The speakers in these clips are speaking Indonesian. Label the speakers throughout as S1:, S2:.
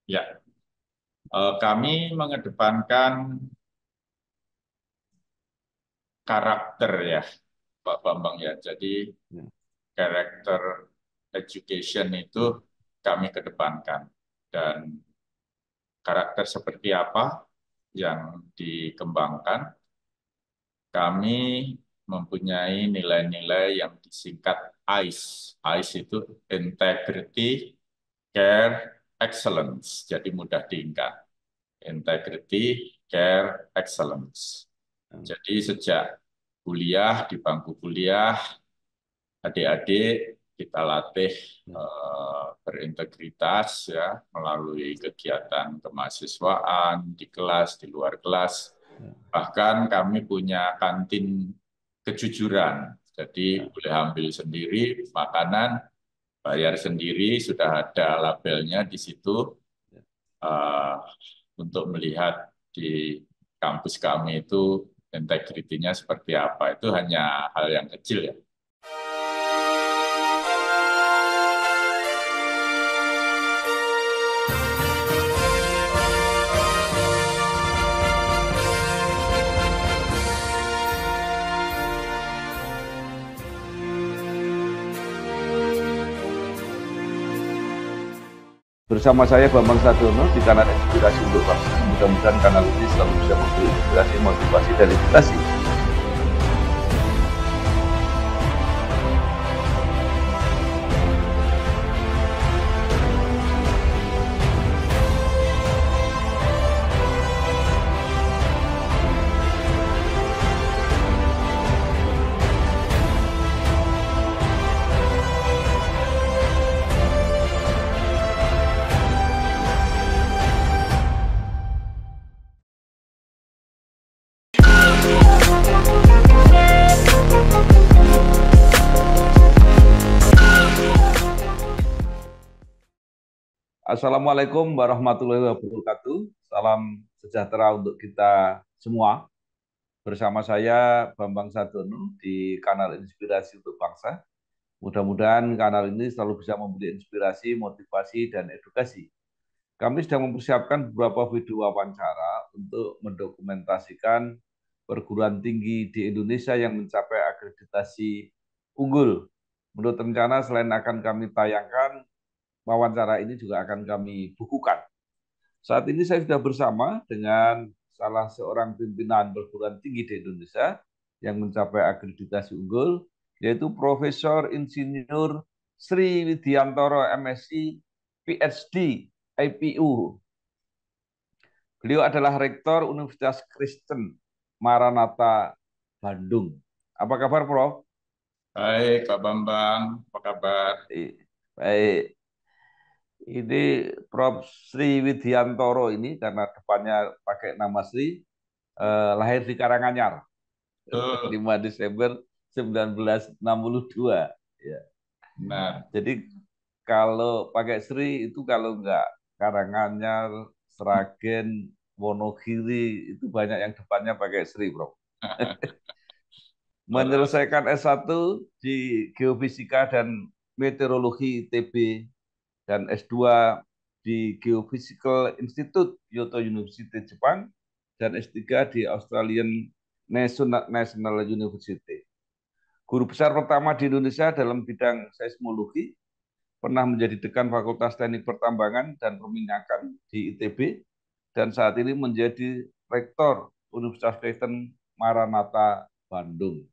S1: Ya, kami mengedepankan karakter ya, Pak Bambang ya. Jadi
S2: Ya.
S1: karakter education itu kami kedepankan. Dan karakter seperti apa yang dikembangkan, kami mempunyai nilai-nilai yang disingkat ICE. ICE itu Integrity, Care, Excellence. Jadi mudah diingat. Integrity, Care, Excellence. Jadi sejak kuliah, di bangku kuliah, adik-adik kita latih berintegritas ya melalui kegiatan kemahasiswaan di kelas, di luar kelas. Bahkan kami punya kantin kejujuran. Jadi boleh ambil sendiri makanan, bayar sendiri, sudah ada labelnya di situ eh, untuk melihat di kampus kami itu integritinya seperti apa. Itu hanya hal yang kecil ya.
S2: Bersama saya Bambang Sadiono di kanal Inspirasi untuk Bangsa. Mudah-mudahan kanal ini selalu bisa memberi inspirasi, motivasi, dan edukasi. Assalamualaikum warahmatullahi wabarakatuh. Salam sejahtera untuk kita semua. Bersama saya Bambang Sadiono di kanal Inspirasi untuk Bangsa. Mudah-mudahan kanal ini selalu bisa memberi inspirasi, motivasi, dan edukasi. Kami sedang mempersiapkan beberapa video wawancara untuk mendokumentasikan perguruan tinggi di Indonesia yang mencapai akreditasi unggul. Menurut rencana, selain akan kami tayangkan, wawancara ini juga akan kami bukukan. Saat ini saya sudah bersama dengan salah seorang pimpinan perguruan tinggi di Indonesia yang mencapai akreditasi unggul, yaitu Profesor Insinyur Sri Widiantoro MSc PhD IPU. Beliau adalah Rektor Universitas Kristen Maranatha Bandung. Apa kabar, Prof?
S1: Baik, Pak Bambang, apa kabar?
S2: Baik. Ini Prof. Sri Widiantoro ini karena depannya pakai nama Sri, lahir di Karanganyar
S1: Betul,
S2: 5 Desember 1962. Ya.
S1: benar.
S2: Jadi kalau pakai Sri itu kalau enggak Karanganyar, Sragen, Wonogiri itu banyak yang depannya pakai Sri, Bro.
S1: Orang
S2: Menyelesaikan S1 di Geofisika dan Meteorologi ITB dan S2 di Geophysical Institute Kyoto University Jepang dan S3 di Australian National University. Guru besar pertama di Indonesia dalam bidang seismologi, pernah menjadi dekan Fakultas Teknik Pertambangan dan Perminyakan di ITB, dan saat ini menjadi Rektor Universitas Kristen Maranatha Bandung.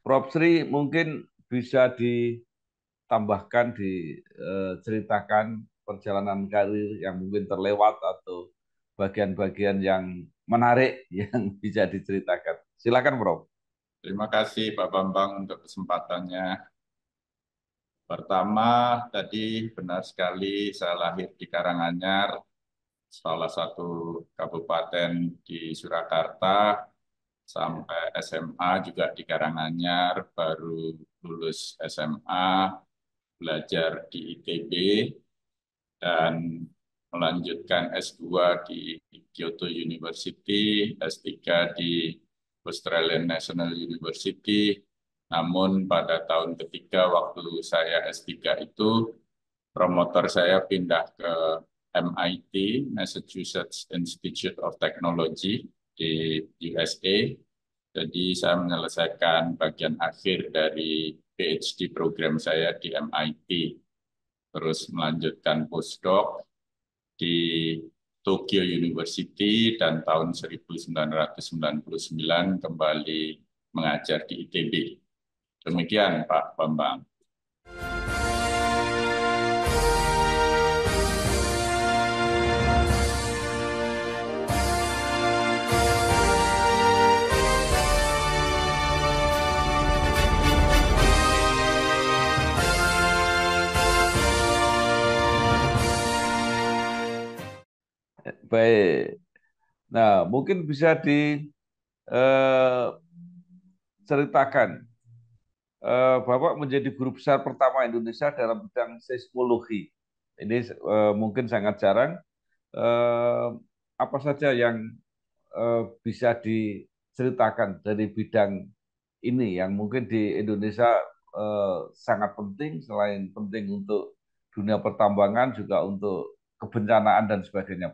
S2: Prof. Sri mungkin bisa ditambahkan, diceritakan perjalanan karir yang mungkin terlewat atau bagian-bagian yang menarik yang bisa diceritakan. Silakan, Prof.
S1: Terima kasih Pak Bambang untuk kesempatannya. Pertama, tadi benar sekali saya lahir di Karanganyar, salah satu kabupaten di Surakarta, sampai SMA juga di Karanganyar, baru lulus SMA, belajar di ITB, dan melanjutkan S2 di Kyoto University, S3 di Australian National University. Namun pada tahun ketiga waktu saya S3 itu, promotor saya pindah ke MIT, Massachusetts Institute of Technology di USA. Jadi saya menyelesaikan bagian akhir dari PhD program saya di MIT, terus melanjutkan postdoc di Tokyo University dan tahun 1999 kembali mengajar di ITB. Demikian Pak Bambang.
S2: Baik. Nah, mungkin bisa diceritakan Bapak menjadi guru besar pertama Indonesia dalam bidang seismologi. Ini mungkin sangat jarang. Eh, apa saja yang bisa diceritakan dari bidang ini yang mungkin di Indonesia sangat penting, selain penting untuk dunia pertambangan juga untuk kebencanaan dan sebagainya.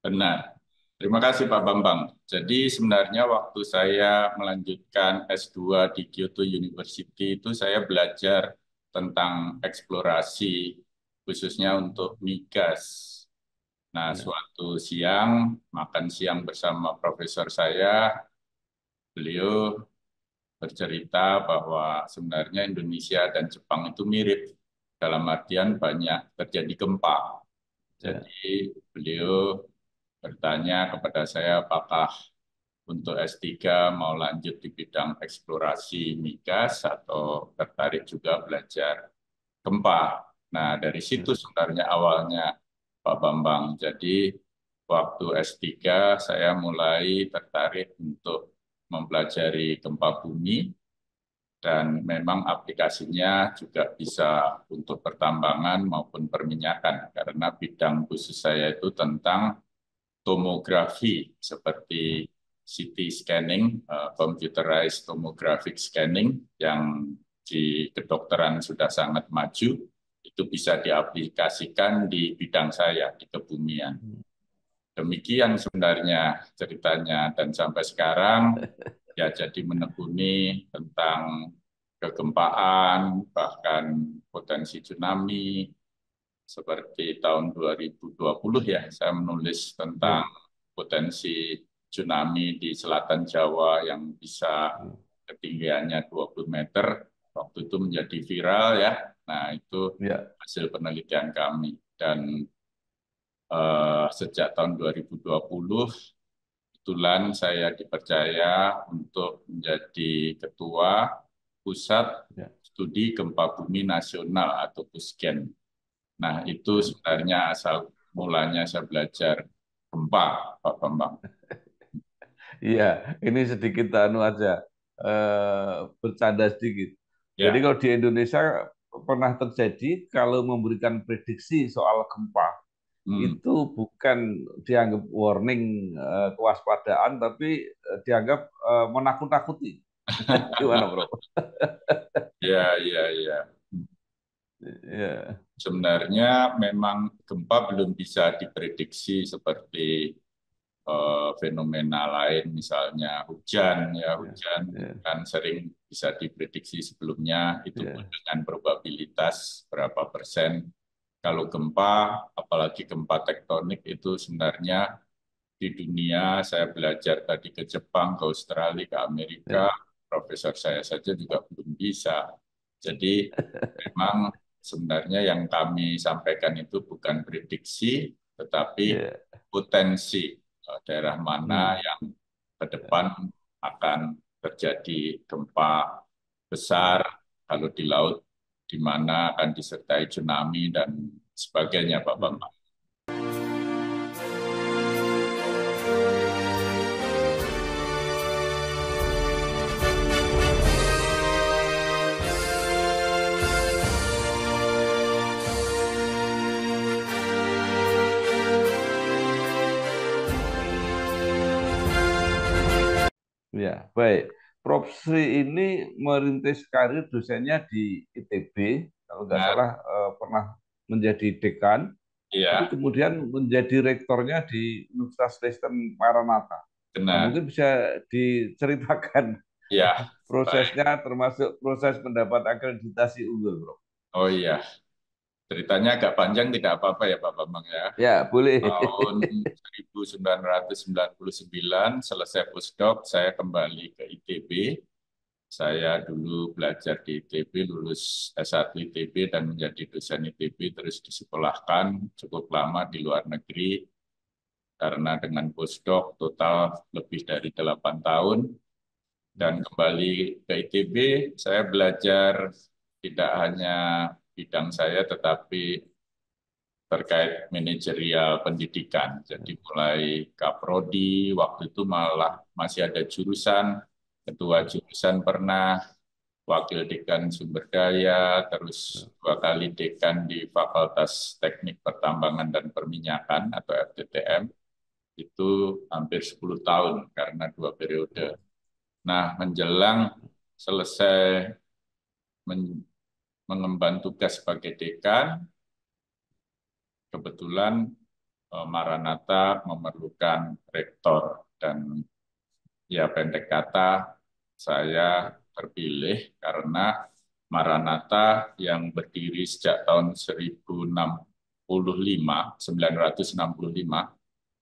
S1: Benar. Terima kasih Pak Bambang. Jadi sebenarnya waktu saya melanjutkan S2 di Kyoto University itu saya belajar tentang eksplorasi khususnya untuk migas. Nah,
S2: Ya,
S1: suatu siang makan siang bersama profesor saya, beliau bercerita bahwa sebenarnya Indonesia dan Jepang itu mirip dalam artian banyak terjadi gempa.
S2: ya,
S1: Jadi beliau bertanya kepada saya apakah untuk S3 mau lanjut di bidang eksplorasi migas atau tertarik juga belajar gempa. Nah, dari situ
S2: ya,
S1: sebenarnya awalnya Pak Bambang. Jadi waktu S3 saya mulai tertarik untuk mempelajari gempa bumi dan memang aplikasinya juga bisa untuk pertambangan maupun perminyakan karena bidang khusus saya itu tentang tomografi seperti CT scanning, computerized tomographic scanning yang di kedokteran sudah sangat maju, itu bisa diaplikasikan di bidang saya di kebumian. Demikian sebenarnya ceritanya dan sampai sekarang ya jadi menekuni tentang kegempaan, bahkan potensi tsunami, seperti tahun 2020 ya, saya menulis tentang
S2: ya,
S1: potensi tsunami di selatan Jawa yang bisa
S2: ya,
S1: ketinggiannya 20 meter. Waktu itu menjadi viral ya. Nah, itu
S2: ya,
S1: hasil penelitian kami. Dan sejak tahun 2020, kebetulan saya dipercaya untuk menjadi ketua Pusat
S2: ya.
S1: Studi Gempa Bumi Nasional atau PUSGEN. Nah, itu sebenarnya asal mulanya saya belajar gempa, Pak Bambang.
S2: Iya, ini sedikit anu aja, bercanda sedikit. Jadi
S1: Ya,
S2: kalau di Indonesia pernah terjadi kalau memberikan prediksi soal gempa,
S1: hmm.
S2: itu bukan dianggap warning kewaspadaan, tapi dianggap menakut-nakuti. Gimana, Bro?
S1: Ya, ya, ya.
S2: Ya,
S1: Sebenarnya memang gempa belum bisa diprediksi seperti fenomena lain, misalnya hujan. Ya,
S2: ya,
S1: hujan
S2: ya,
S1: kan sering bisa diprediksi sebelumnya, itu pun
S2: ya,
S1: dengan probabilitas berapa persen. Kalau gempa, apalagi gempa tektonik itu sebenarnya di dunia, saya belajar tadi ke Jepang, ke Australia, ke Amerika,
S2: ya,
S1: profesor saya saja juga belum bisa. Jadi memang sebenarnya yang kami sampaikan itu bukan prediksi, tetapi
S2: ya.
S1: potensi daerah mana
S2: Hmm,
S1: yang ke depan akan terjadi gempa besar, kalau di laut, di mana akan disertai tsunami dan sebagainya, Pak
S2: ya.
S1: Bambang.
S2: Ya, baik. Prof. Sri ini merintis karir dosennya di ITB, kalau nggak
S1: Nah,
S2: salah pernah menjadi dekan.
S1: Iya,
S2: tapi kemudian menjadi rektornya di Universitas Kristen Maranatha. Nah,
S1: benar.
S2: mungkin bisa diceritakan
S1: Ya, baik.
S2: prosesnya, termasuk proses mendapat akreditasi unggul, Bro.
S1: Oh iya, ceritanya agak panjang, tidak apa-apa ya Pak Bambang ya.
S2: Ya, boleh.
S1: Tahun 1999 selesai postdoc, saya kembali ke ITB. Saya dulu belajar di ITB, lulus S1 ITB dan menjadi dosen ITB, terus disekolahkan cukup lama di luar negeri, karena dengan postdoc total lebih dari 8 tahun. Dan kembali ke ITB, saya belajar tidak hanya bidang saya, tetapi terkait manajerial pendidikan. Jadi mulai kaprodi, waktu itu malah masih ada jurusan, ketua jurusan pernah, wakil dekan sumber daya, terus 2 kali dekan di Fakultas Teknik Pertambangan dan Perminyakan atau FTTM, itu hampir 10 tahun karena 2 periode. Nah, menjelang selesai mengemban tugas sebagai dekan, kebetulan Maranatha memerlukan rektor dan ya pendek kata saya terpilih karena Maranatha yang berdiri sejak tahun 1965,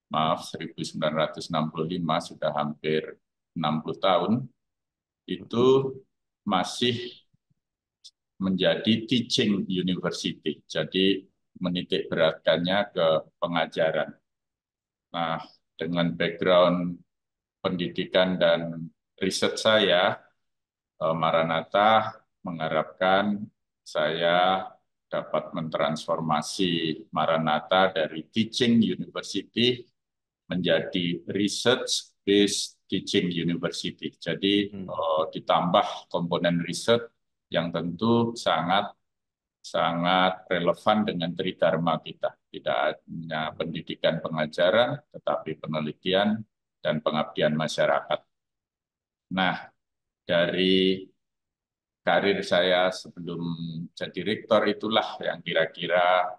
S1: maaf 1965 sudah hampir 60 tahun, itu masih menjadi teaching university. Jadi menitik beratkannya ke pengajaran. Nah, dengan background pendidikan dan riset saya, Maranatha mengharapkan saya dapat mentransformasi Maranatha dari teaching university menjadi research based teaching university. Jadi ditambah komponen riset yang tentu sangat sangat relevan dengan tridharma kita. Tidak hanya pendidikan pengajaran, tetapi penelitian dan pengabdian masyarakat. Nah, dari karir saya sebelum jadi rektor itulah yang kira-kira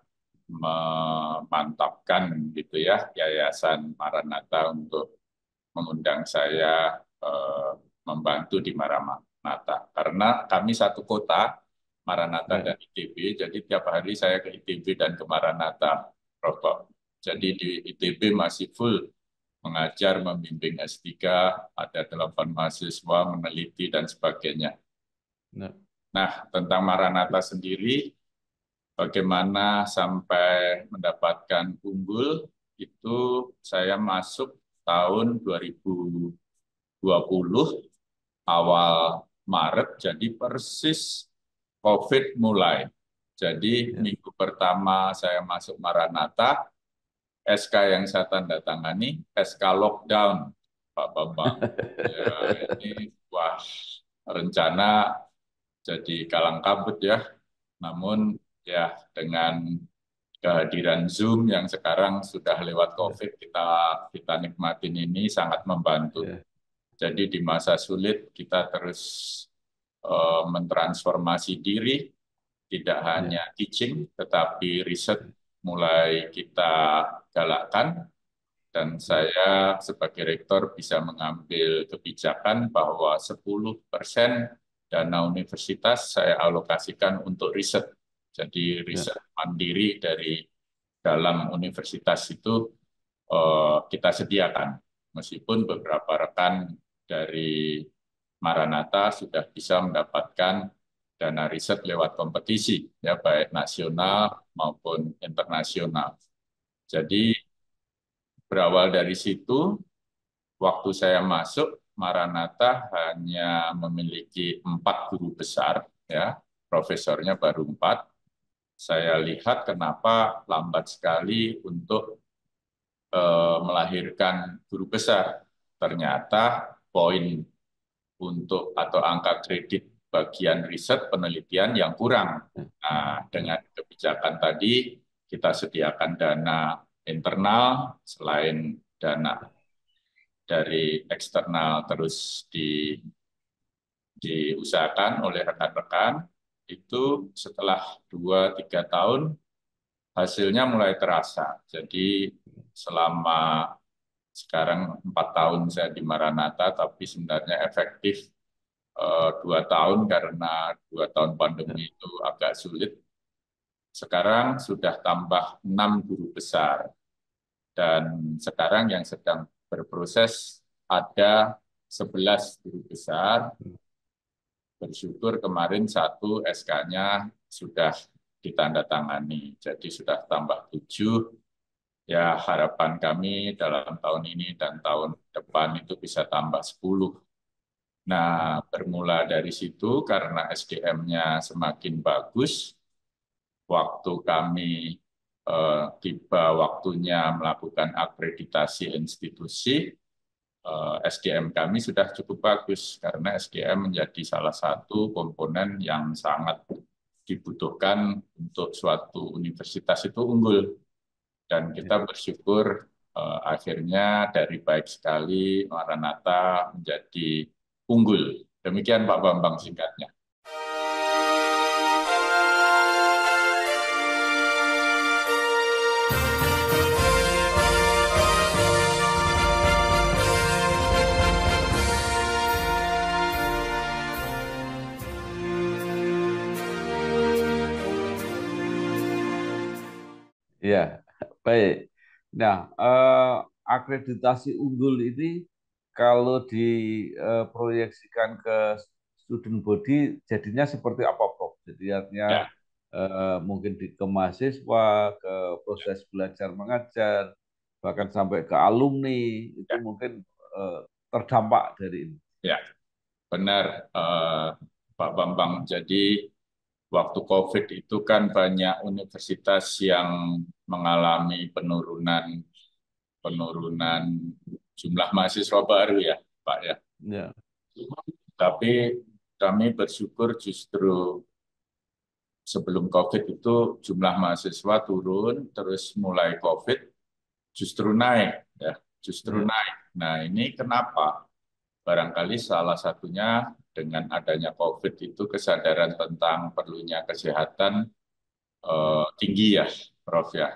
S1: memantapkan gitu ya Yayasan Maranatha untuk mengundang saya membantu di Maranatha. Karena kami satu kota, Maranatha dan ITB, jadi tiap hari saya ke ITB dan ke Maranatha, Prof. Jadi di ITB masih full mengajar, membimbing S3, ada 8 mahasiswa, meneliti, dan sebagainya. Nah, tentang Maranatha sendiri, bagaimana sampai mendapatkan unggul, itu saya masuk tahun 2020, awal Maret, jadi persis COVID mulai. Jadi minggu pertama saya masuk Maranatha, SK yang saya tanda tangani, SK lockdown, Pak Bambang. Ya, ini wah rencana jadi kalang kabut ya. Namun ya dengan kehadiran Zoom yang sekarang sudah lewat COVID, kita nikmatin ini sangat membantu. Jadi di masa sulit kita terus mentransformasi diri, tidak hanya teaching, tetapi riset mulai kita galakkan. Dan saya sebagai rektor bisa mengambil kebijakan bahwa 10% dana universitas saya alokasikan untuk riset. Jadi riset mandiri dari dalam universitas itu kita sediakan. Meskipun beberapa rekan dari Maranatha sudah bisa mendapatkan dana riset lewat kompetisi, ya baik nasional maupun internasional. Jadi berawal dari situ, waktu saya masuk, Maranatha hanya memiliki 4 guru besar, ya profesornya baru 4. Saya lihat kenapa lambat sekali untuk melahirkan guru besar. Ternyata poin untuk atau angka kredit bagian riset penelitian yang kurang. Nah, dengan kebijakan tadi kita sediakan dana internal selain dana dari eksternal terus diusahakan oleh rekan-rekan. Itu setelah 2-3 tahun hasilnya mulai terasa. Jadi selama sekarang 4 tahun saya di Maranatha, tapi sebenarnya efektif 2 tahun karena 2 tahun pandemi itu agak sulit. Sekarang sudah tambah 6 guru besar dan sekarang yang sedang berproses ada 11 guru besar. Bersyukur kemarin satu SK-nya sudah ditandatangani, jadi sudah tambah 7. Ya, harapan kami dalam tahun ini dan tahun depan itu bisa tambah 10. Nah, bermula dari situ karena SDM-nya semakin bagus, waktu kami tiba waktunya melakukan akreditasi institusi, SDM kami sudah cukup bagus karena SDM menjadi salah satu komponen yang sangat dibutuhkan untuk suatu universitas itu unggul. Dan kita bersyukur akhirnya dari baik sekali Maranatha menjadi unggul. Demikian Pak Bambang singkatnya.
S2: Ya, baik. Nah, akreditasi unggul ini kalau diproyeksikan ke student body jadinya seperti apa, Prof? Jadi artinya
S1: Ya,
S2: mungkin ke mahasiswa, ke proses belajar mengajar, bahkan sampai ke alumni itu
S1: ya,
S2: mungkin terdampak dari ini.
S1: ya, benar Pak Bambang. Jadi waktu COVID itu kan banyak universitas yang mengalami penurunan penurunan jumlah mahasiswa baru ya, Pak ya.
S2: Ya,
S1: Tapi kami bersyukur justru sebelum COVID itu jumlah mahasiswa turun, terus mulai COVID justru naik, ya, justru
S2: ya,
S1: naik. Nah, ini kenapa? Barangkali salah satunya dengan adanya COVID itu kesadaran tentang perlunya kesehatan tinggi ya, Prof ya,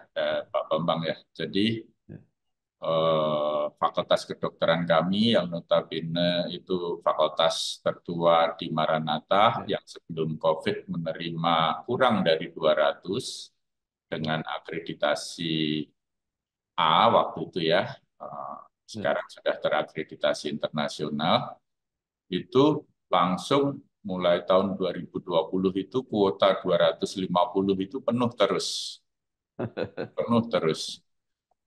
S1: Pak Bambang ya. Jadi
S2: ya,
S1: Fakultas Kedokteran kami yang notabene itu fakultas tertua di Maranatha
S2: ya,
S1: yang sebelum COVID menerima kurang dari 200 dengan akreditasi A waktu itu ya,
S2: ya,
S1: sekarang sudah terakreditasi internasional, itu langsung mulai tahun 2020 itu kuota 250 itu penuh terus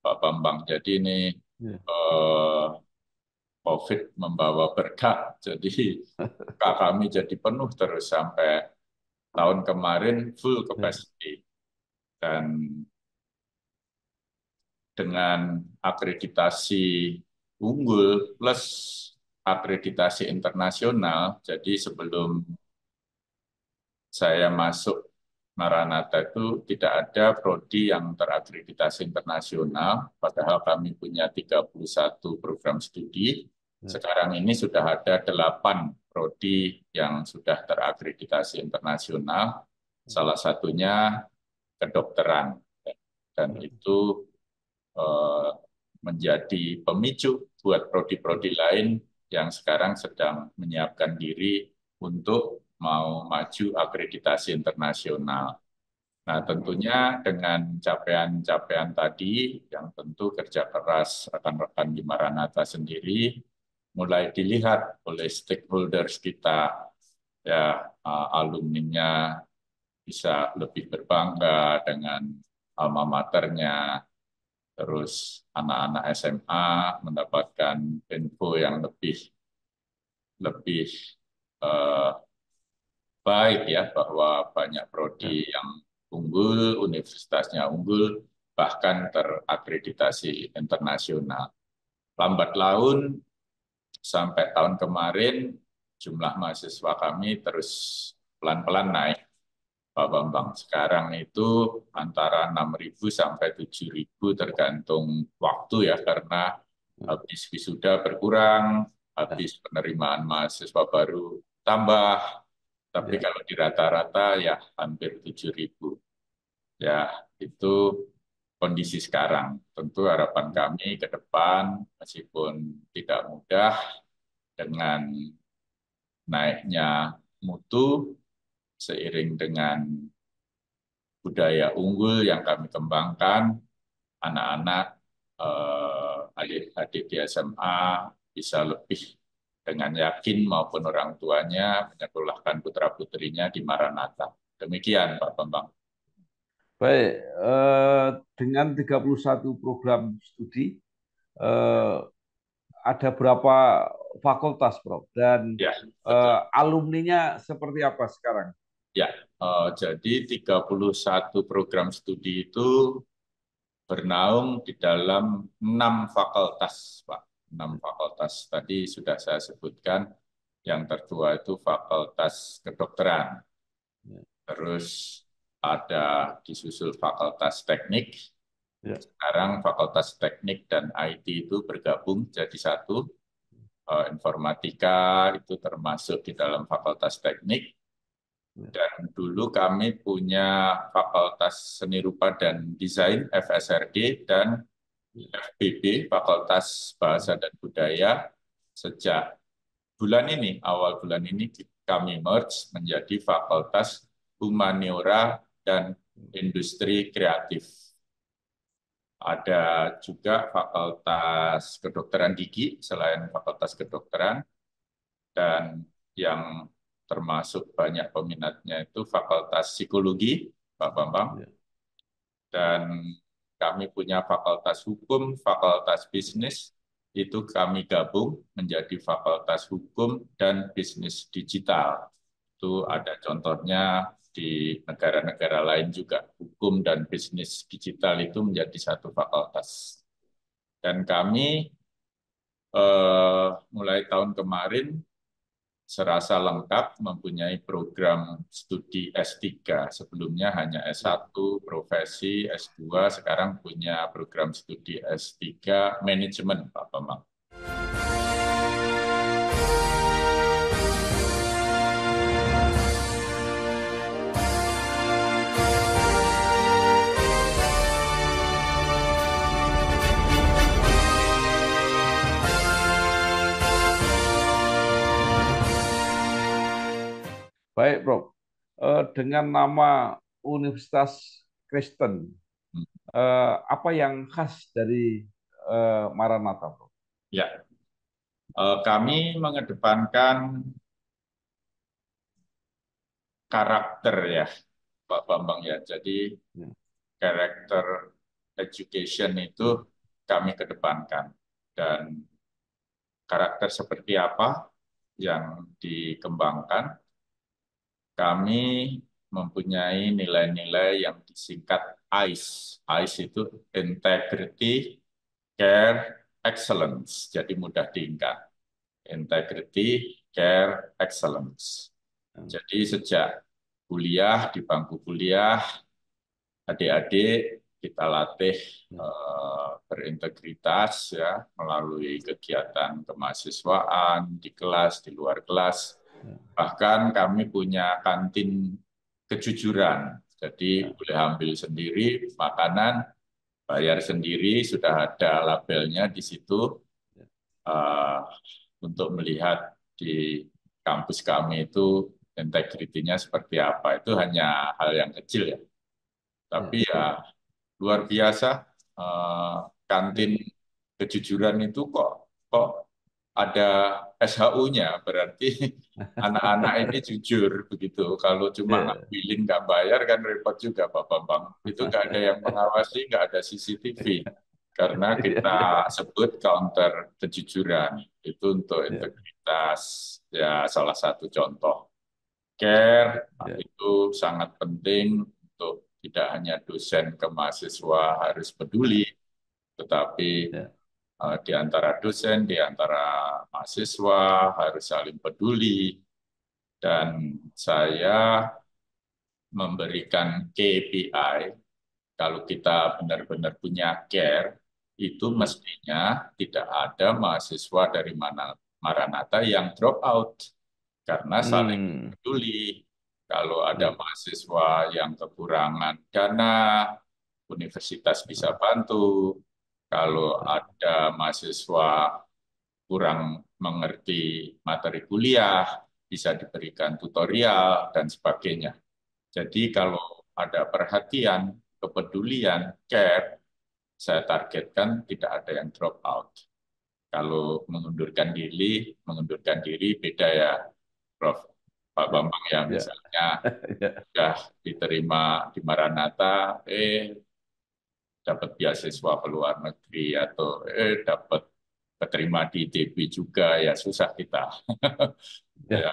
S1: Pak Bambang. Jadi ini
S2: ya,
S1: eh, COVID membawa berkah, jadi kami jadi penuh terus sampai tahun kemarin full
S2: ya,
S1: capacity dan dengan akreditasi unggul plus akreditasi internasional. Jadi sebelum saya masuk Maranatha itu tidak ada prodi yang terakreditasi internasional, padahal kami punya 31 program studi.
S2: ya,
S1: Sekarang ini sudah ada 8 prodi yang sudah terakreditasi internasional, salah satunya kedokteran. Dan itu eh, menjadi pemicu buat prodi-prodi lain yang sekarang sedang menyiapkan diri untuk mau maju akreditasi internasional. Nah, tentunya dengan capaian-capaian tadi, yang tentu kerja keras rekan-rekan di Maranatha sendiri, mulai dilihat oleh stakeholders kita, ya alumninya bisa lebih berbangga dengan alma maternya, terus anak-anak SMA mendapatkan info yang lebih lebih eh, baik ya bahwa banyak
S2: ya,
S1: prodi yang unggul, universitasnya unggul, bahkan terakreditasi internasional. Lambat laun sampai tahun kemarin jumlah mahasiswa kami terus pelan-pelan naik. Pak Bambang, sekarang itu antara 6.000 sampai 7.000 tergantung waktu ya, karena habis wisuda berkurang,
S2: ya,
S1: habis penerimaan mahasiswa baru tambah, tapi
S2: ya.
S1: kalau di rata-rata ya hampir 7.000. Ya, itu kondisi sekarang. Tentu harapan kami ke depan, meskipun tidak mudah dengan naiknya mutu, seiring dengan budaya unggul yang kami kembangkan, anak-anak, adik-adik di SMA bisa lebih dengan yakin maupun orang tuanya menyekolahkan putra-putrinya di Maranatha. Demikian, Pak Bambang.
S2: Baik, dengan 31 program studi, eh, ada berapa fakultas, Prof? Dan
S1: Ya, betul.
S2: alumninya seperti apa sekarang?
S1: Ya, jadi 31 program studi itu bernaung di dalam 6 fakultas, Pak. 6 fakultas. Tadi sudah saya sebutkan, yang tertua itu Fakultas Kedokteran.
S2: Ya,
S1: Terus ada disusul Fakultas Teknik.
S2: ya,
S1: Sekarang Fakultas Teknik dan IT itu bergabung jadi satu. Informatika itu termasuk di dalam Fakultas Teknik.
S2: ya,
S1: Dan dulu kami punya Fakultas Seni Rupa dan Desain, FSRD, dan FBB, Fakultas Bahasa dan Budaya. Sejak bulan ini, awal bulan ini kami merge menjadi Fakultas Humaniora dan Industri Kreatif. Ada juga Fakultas Kedokteran Gigi selain Fakultas Kedokteran, dan yang termasuk banyak peminatnya itu Fakultas Psikologi, Pak Bambang,
S2: ya.
S1: dan kami punya Fakultas Hukum, Fakultas Bisnis, itu kami gabung menjadi Fakultas Hukum dan Bisnis Digital. Itu ada contohnya di negara-negara lain juga. Hukum dan bisnis digital itu menjadi satu fakultas. Dan kami mulai tahun kemarin serasa lengkap mempunyai program studi S3. Sebelumnya hanya S1, profesi, S2, sekarang punya program studi S3, manajemen, Pak Bambang.
S2: Baik, Prof. Dengan nama Universitas Kristen, apa yang khas dari Maranatha, Prof?
S1: Ya, kami mengedepankan karakter ya, Pak Bambang ya. Jadi
S2: Ya,
S1: karakter education itu kami kedepankan. Dan karakter seperti apa yang dikembangkan, kami mempunyai nilai-nilai yang disingkat ICE. ICE itu Integrity, Care, Excellence. Jadi mudah diingat. Integrity, Care, Excellence.
S2: ya,
S1: Jadi sejak kuliah, di bangku kuliah, adik-adik kita latih
S2: ya,
S1: berintegritas ya melalui kegiatan kemahasiswaan di kelas, di luar kelas.
S2: ya,
S1: Bahkan kami punya kantin kejujuran. Jadi
S2: ya,
S1: boleh ambil sendiri makanan, bayar sendiri, sudah ada labelnya di situ
S2: ya,
S1: uh, untuk melihat di kampus kami itu integritinya seperti apa. Itu hanya hal yang kecil ya.
S2: ya,
S1: Tapi ya luar biasa, kantin
S2: ya,
S1: kejujuran itu kok kok ada SHU-nya, berarti anak-anak ini jujur begitu. Kalau cuma
S2: ya.
S1: ngambilin nggak bayar kan repot juga Pak Bambang. Itu nggak ada yang mengawasi, nggak ada CCTV. Karena
S2: Iya,
S1: kita
S2: iya,
S1: sebut counter kejujuran itu untuk
S2: iya,
S1: integritas, ya salah satu contoh. Care
S2: iya,
S1: itu sangat penting untuk tidak hanya dosen ke mahasiswa harus peduli, tetapi
S2: iya,
S1: di antara dosen, di antara mahasiswa harus saling peduli. Dan saya memberikan KPI, kalau kita benar-benar punya care, itu
S2: iya.
S1: mestinya tidak ada mahasiswa dari mana Maranatha yang drop out karena saling
S2: Hmm,
S1: peduli. Kalau ada mahasiswa yang kekurangan dana, universitas bisa bantu. Kalau ada mahasiswa kurang mengerti materi kuliah, bisa diberikan tutorial dan sebagainya. Jadi kalau ada perhatian, kepedulian, care, saya targetkan tidak ada yang drop out. Kalau mengundurkan diri beda ya, Prof. Pak Bambang ya, misalnya sudah diterima di Maranatha, dapat beasiswa ke luar negeri atau dapat keterima di ITB juga, ya susah kita. Ya,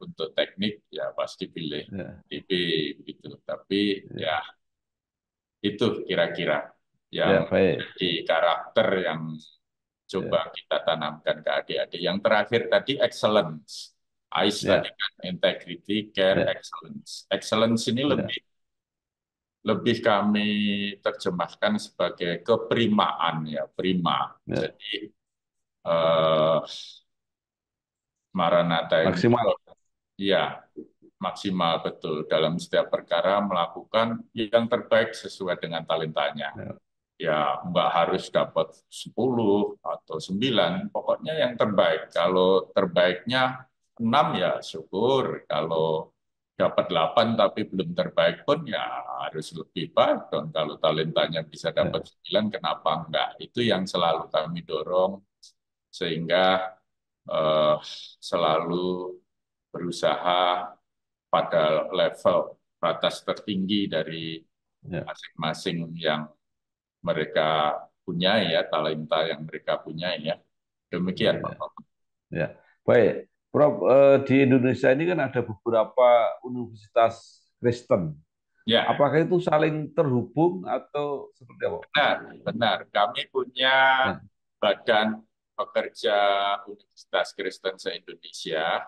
S1: untuk teknik ya pasti pilih ITB gitu. Tapi ya itu kira-kira yang
S2: baik.
S1: jadi karakter yang coba kita tanamkan ke adik-adik. Yang terakhir tadi excellence. AIS tadi kan integrity, care, excellence. Excellence ini lebih kami terjemahkan sebagai keprimaan ya, prima. Jadi Maranatha ini
S2: Maksimal.
S1: ya maksimal betul dalam setiap perkara melakukan yang terbaik sesuai dengan talentanya. Ya nggak harus dapat 10 atau 9, pokoknya yang terbaik. Kalau terbaiknya 6 ya syukur, kalau dapat 8 tapi belum terbaik pun ya harus lebih baik dong. Kalau talentanya bisa dapat 9, kenapa enggak? Itu yang selalu kami dorong, sehingga selalu berusaha pada level batas tertinggi dari masing-masing yang mereka punya ya, talenta yang mereka punya ya. Demikian Pak.
S2: Ya, baik. Prof, di Indonesia ini kan ada beberapa universitas Kristen.
S1: Ya.
S2: Apakah itu saling terhubung atau seperti apa?
S1: Benar, benar. Kami punya Badan Pekerja Universitas Kristen se-Indonesia.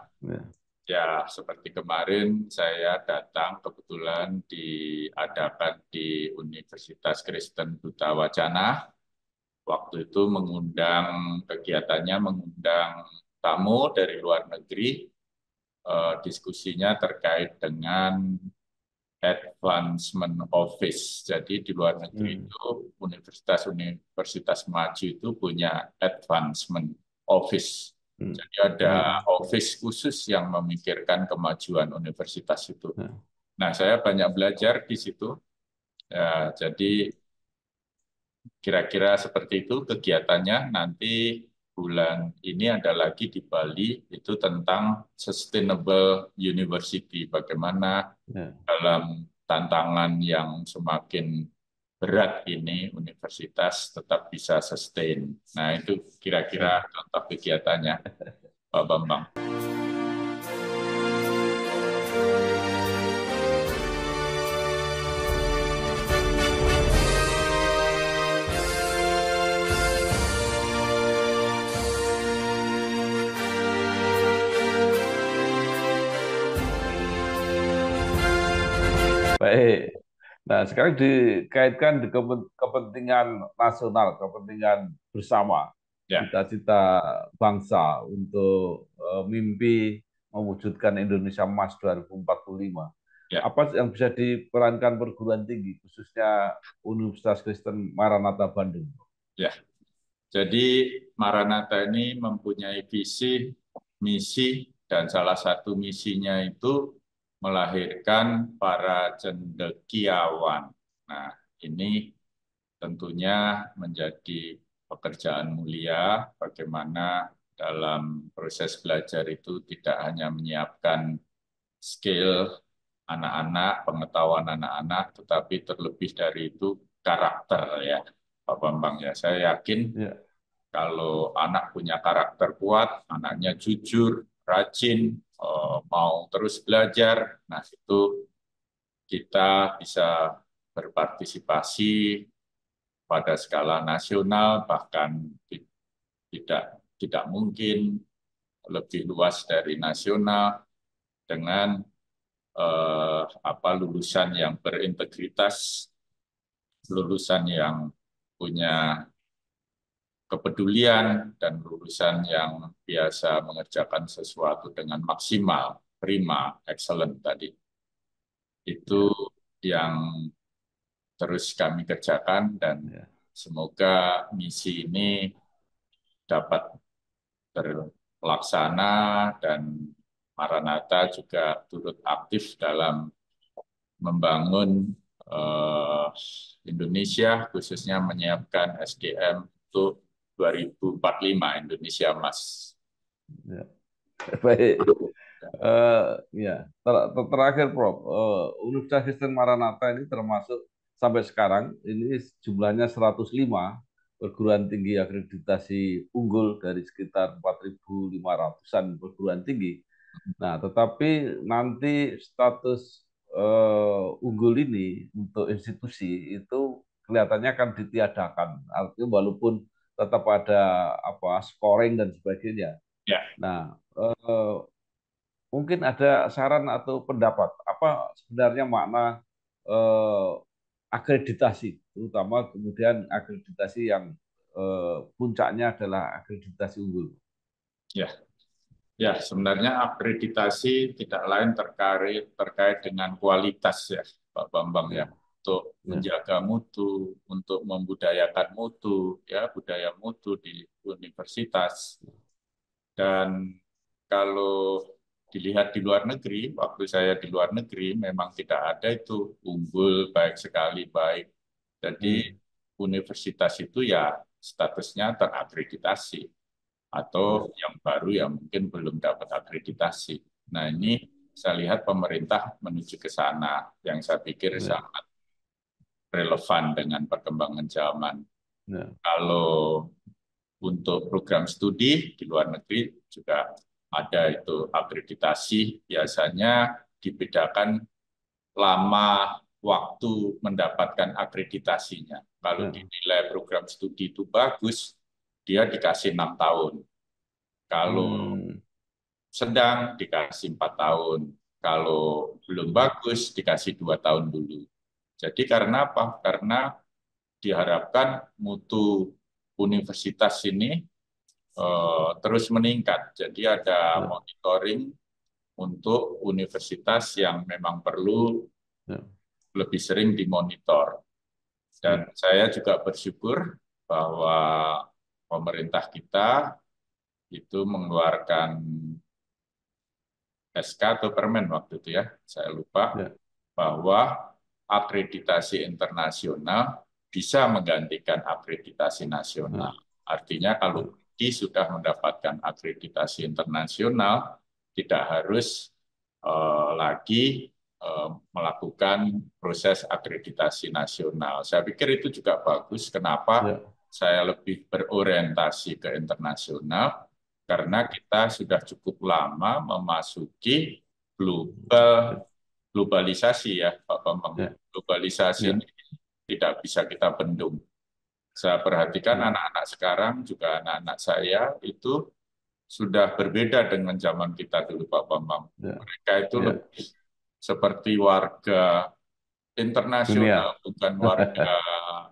S1: Ya, seperti kemarin saya datang kebetulan diadakan di Universitas Kristen Duta Wacana. Waktu itu kegiatannya mengundang tamu dari luar negeri, diskusinya terkait dengan advancement office. Jadi di luar negeri itu universitas-universitas maju itu punya advancement office. Jadi ada office khusus yang memikirkan kemajuan universitas itu. Nah, saya banyak belajar di situ. Ya, jadi kira-kira seperti itu kegiatannya. Nanti bulan ini ada lagi di Bali, itu tentang sustainable university. Bagaimana dalam tantangan yang semakin berat ini universitas tetap bisa sustain. Nah, itu kira-kira contoh kegiatannya, Pak Bambang.
S2: Baik. Nah, sekarang dikaitkan di kepentingan nasional, kepentingan bersama, cita-cita bangsa untuk mimpi mewujudkan Indonesia Emas 2045. Apa yang bisa diperankan perguruan tinggi, khususnya Universitas Kristen Maranatha Bandung?
S1: Ya, jadi Maranatha ini mempunyai visi, misi, dan salah satu misinya itu melahirkan para cendekiawan. Nah, ini tentunya menjadi pekerjaan mulia, bagaimana dalam proses belajar itu tidak hanya menyiapkan skill anak-anak, pengetahuan anak-anak, tetapi terlebih dari itu karakter ya, Pak Bambang ya. Saya yakin kalau anak punya karakter kuat, anaknya jujur, rajin, mau terus belajar, nah itu kita bisa berpartisipasi pada skala nasional, bahkan tidak mungkin lebih luas dari nasional dengan lulusan yang berintegritas, lulusan yang punya kepedulian, dan lulusan yang biasa mengerjakan sesuatu dengan maksimal. prima, excellent tadi. Itu yang terus kami kerjakan dan semoga misi ini dapat terlaksana dan Maranatha juga turut aktif dalam membangun Indonesia, khususnya menyiapkan SDM untuk 2045 Indonesia Emas.
S2: Ya. Baik. Ya, terakhir Prof, Universitas Kristen Maranatha ini termasuk sampai sekarang ini jumlahnya 105 perguruan tinggi akreditasi unggul dari sekitar 4.500-an perguruan tinggi. Nah, tetapi nanti status unggul ini untuk institusi itu kelihatannya akan ditiadakan. Artinya walaupun tetap ada apa scoring dan sebagainya.
S1: Ya,
S2: Nah, mungkin ada saran atau pendapat apa sebenarnya makna eh, akreditasi, terutama kemudian akreditasi yang puncaknya adalah akreditasi unggul.
S1: ya. Ya, sebenarnya akreditasi tidak lain terkait dengan kualitas ya, Pak Bambang ya,
S2: Ya,
S1: untuk
S2: ya,
S1: menjaga mutu, untuk membudayakan mutu, ya budaya mutu di universitas. Dan kalau dilihat di luar negeri, waktu saya di luar negeri memang tidak ada itu unggul baik sekali baik. Jadi
S2: hmm,
S1: universitas itu ya statusnya terakreditasi
S2: ya,
S1: atau yang baru yang mungkin belum dapat akreditasi. Nah, ini saya lihat pemerintah menuju ke sana yang saya pikir
S2: ya,
S1: sangat relevan dengan perkembangan zaman.
S2: ya,
S1: Kalau untuk program studi di luar negeri juga ada itu akreditasi, biasanya dibedakan lama waktu mendapatkan akreditasinya. Kalau
S2: ya,
S1: dinilai program studi itu bagus, dia dikasih 6 tahun. Kalau
S2: hmm,
S1: sedang dikasih 4 tahun. Kalau belum bagus dikasih 2 tahun dulu. Jadi karena apa? Karena diharapkan mutu universitas ini terus meningkat. Jadi ada
S2: ya,
S1: monitoring untuk universitas yang memang perlu
S2: ya,
S1: lebih sering dimonitor.
S2: ya,
S1: Dan saya juga bersyukur bahwa pemerintah kita itu mengeluarkan SK atau permen waktu itu ya, saya lupa,
S2: ya,
S1: bahwa akreditasi internasional bisa menggantikan akreditasi nasional.
S2: ya,
S1: Artinya kalau
S2: ya,
S1: prodi sudah mendapatkan akreditasi internasional, tidak harus lagi melakukan proses akreditasi nasional. Saya pikir itu juga bagus. Kenapa?
S2: ya,
S1: Saya lebih berorientasi ke internasional karena kita sudah cukup lama memasuki globalisasi ya, Pak Bambang.
S2: ya,
S1: Globalisasi
S2: ya,
S1: ini tidak bisa kita bendung. Saya perhatikan
S2: ya,
S1: anak-anak sekarang, juga anak-anak saya itu sudah berbeda dengan zaman kita dulu, Pak Bambang.
S2: ya,
S1: Mereka itu
S2: ya.
S1: lebih seperti warga
S2: Dunia.
S1: internasional, bukan warga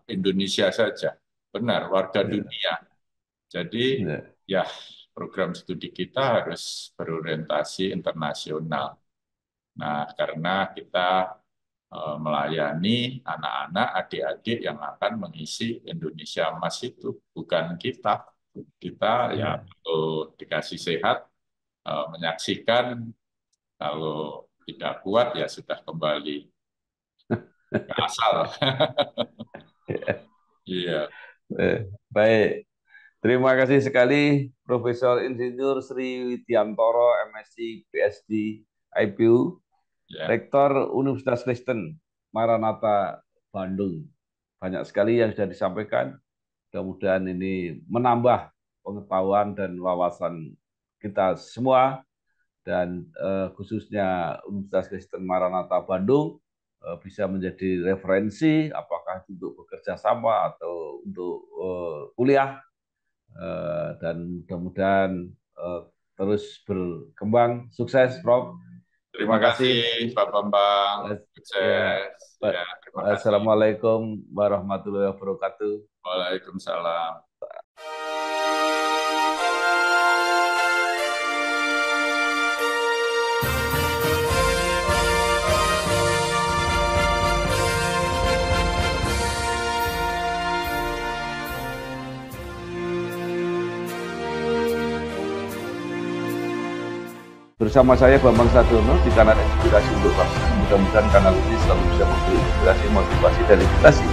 S1: Indonesia saja. Benar, warga
S2: Ya,
S1: dunia. Jadi,
S2: ya,
S1: ya program studi kita harus berorientasi internasional. Nah, karena kita melayani anak-anak, adik-adik yang akan mengisi Indonesia Emas itu, bukan kita. Kita ya
S2: ya.
S1: kalau dikasih sehat, menyaksikan, kalau tidak kuat ya sudah kembali ke asal. Iya,
S2: Baik. Terima kasih sekali Profesor Insinyur Sri Widiantoro, MSc, PhD, IPU,
S1: ya.
S2: Rektor Universitas Kristen Maranatha Bandung. Banyak sekali yang sudah disampaikan. Mudah-mudahan ini menambah pengetahuan dan wawasan kita semua dan khususnya Universitas Kristen Maranatha Bandung bisa menjadi referensi apakah untuk bekerja sama atau untuk kuliah dan mudah-mudahan eh, terus berkembang. Sukses, Prof.
S1: Terima
S2: Terima
S1: kasih,
S2: kasih.
S1: Pak Bambang.
S2: Ya,
S1: Sukses. Ya, terima kasih.
S2: Assalamualaikum warahmatullahi wabarakatuh.
S1: Waalaikumsalam.
S2: Bersama saya Bambang Sadono di kanal Inspirasi untuk Bangsa. Mudah-mudahan kanal ini selalu bisa memberi inspirasi, motivasi, dan edukasi